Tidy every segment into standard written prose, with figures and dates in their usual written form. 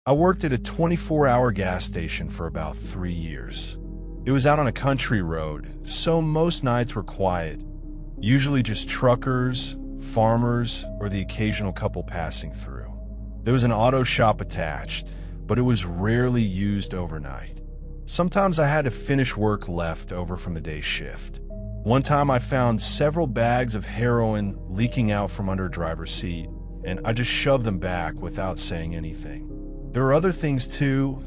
I worked at a 24-hour gas station for about 3 years. It was out on a country road, so most nights were quiet, usually just truckers, farmers, or the occasional couple passing through. There was an auto shop attached, but it was rarely used overnight. Sometimes I had to finish work left over from the day's shift. One time I found several bags of heroin leaking out from under a driver's seat, and I just shoved them back without saying anything. There were other things too.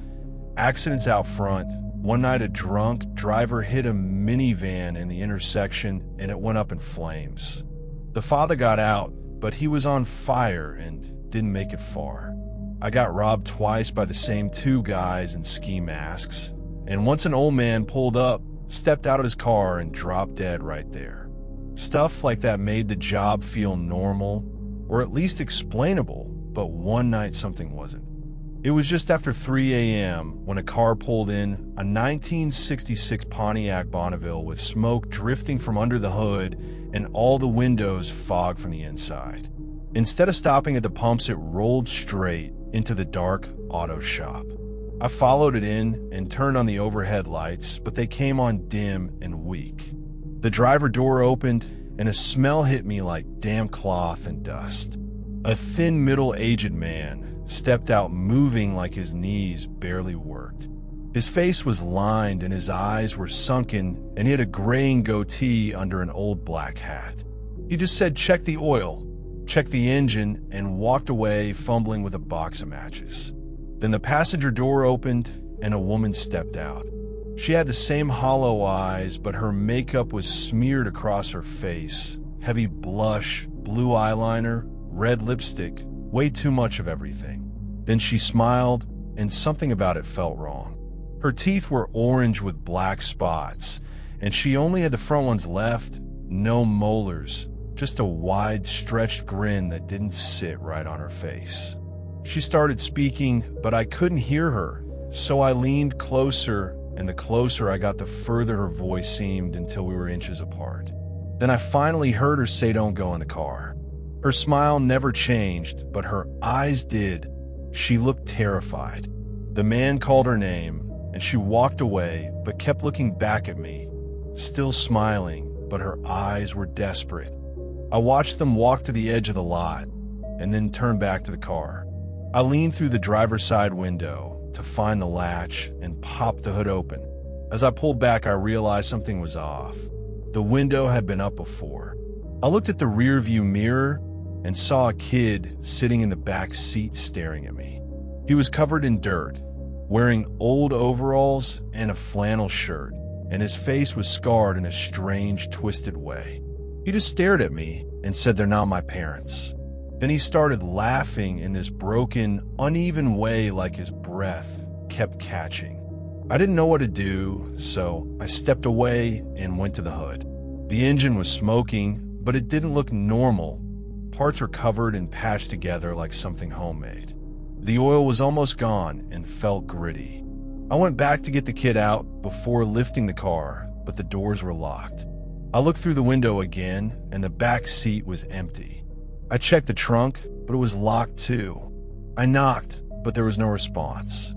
Accidents out front. One night a drunk driver hit a minivan in the intersection and it went up in flames. The father got out, but he was on fire and didn't make it far. I got robbed twice by the same two guys in ski masks, and once an old man pulled up, stepped out of his car and dropped dead right there. Stuff like that made the job feel normal, or at least explainable, but one night something wasn't. It was just after 3 a.m. when a car pulled in, a 1966 Pontiac Bonneville with smoke drifting from under the hood and all the windows fogged from the inside. Instead of stopping at the pumps, it rolled straight into the dark auto shop. I followed it in and turned on the overhead lights, but they came on dim and weak. The driver door opened and a smell hit me like damp cloth and dust. A thin, middle-aged man stepped out, moving like his knees barely worked. His face was lined and his eyes were sunken, and he had a graying goatee under an old black hat. He just said, "Check the oil," checked the engine, and walked away fumbling with a box of matches. Then the passenger door opened and a woman stepped out. She had the same hollow eyes, but her makeup was smeared across her face. Heavy blush, blue eyeliner, red lipstick, way too much of everything. Then she smiled, and something about it felt wrong. Her teeth were orange with black spots, and she only had the front ones left, no molars, just a wide, stretched grin that didn't sit right on her face. She started speaking, but I couldn't hear her, so I leaned closer, and the closer I got, the further her voice seemed until we were inches apart. Then I finally heard her say, "Don't go in the car." Her smile never changed, but her eyes did. She looked terrified. The man called her name, and she walked away, but kept looking back at me, still smiling, but her eyes were desperate. I watched them walk to the edge of the lot, and then turn back to the car. I leaned through the driver's side window to find the latch and popped the hood open. As I pulled back, I realized something was off. The window had been up before. I looked at the rearview mirror and saw a kid sitting in the back seat staring at me. He was covered in dirt, wearing old overalls and a flannel shirt, and his face was scarred in a strange, twisted way. He just stared at me and said, "They're not my parents." Then he started laughing in this broken, uneven way, like his breath kept catching. I didn't know what to do, so I stepped away and went to the hood. The engine was smoking, but it didn't look normal. Parts were covered and patched together like something homemade. The oil was almost gone and felt gritty. I went back to get the kid out before lifting the car, but the doors were locked. I looked through the window again, and the back seat was empty. I checked the trunk, but it was locked too. I knocked, but there was no response.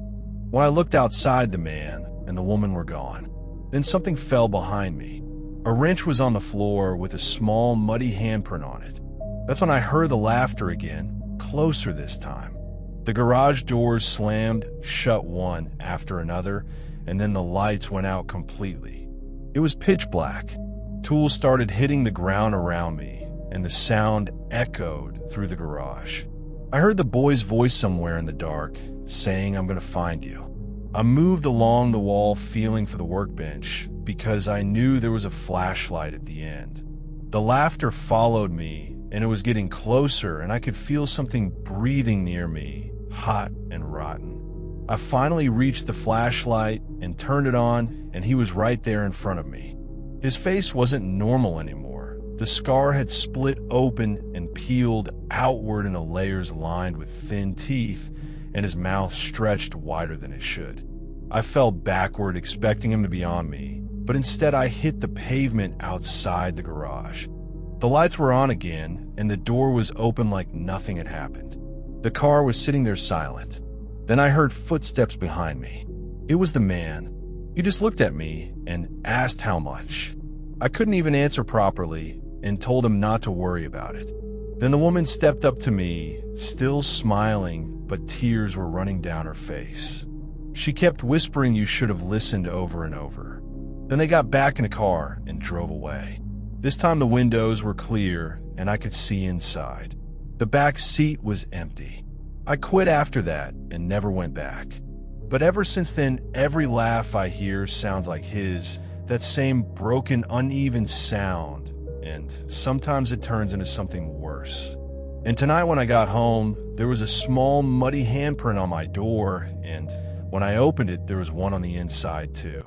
When I looked outside, the man and the woman were gone. Then something fell behind me. A wrench was on the floor with a small, muddy handprint on it. That's when I heard the laughter again, closer this time. The garage doors slammed shut one after another, and then the lights went out completely. It was pitch black. Tools started hitting the ground around me, and the sound echoed through the garage. I heard the boy's voice somewhere in the dark, saying, "I'm going to find you." I moved along the wall, feeling for the workbench, because I knew there was a flashlight at the end. The laughter followed me, and it was getting closer, and I could feel something breathing near me, hot and rotten. I finally reached the flashlight and turned it on, and he was right there in front of me. His face wasn't normal anymore. The scar had split open and peeled outward into layers lined with thin teeth, and his mouth stretched wider than it should. I fell backward, expecting him to be on me, but instead I hit the pavement outside the garage. The lights were on again, and the door was open like nothing had happened. The car was sitting there silent. Then I heard footsteps behind me. It was the man. He just looked at me and asked how much. I couldn't even answer properly and told him not to worry about it. Then the woman stepped up to me, still smiling, but tears were running down her face. She kept whispering, "You should have listened," over and over. Then they got back in the car and drove away. This time the windows were clear and I could see inside. The back seat was empty. I quit after that and never went back. But ever since then, every laugh I hear sounds like his, that same broken, uneven sound, and sometimes it turns into something worse. And tonight when I got home, there was a small, muddy handprint on my door, and when I opened it, there was one on the inside too.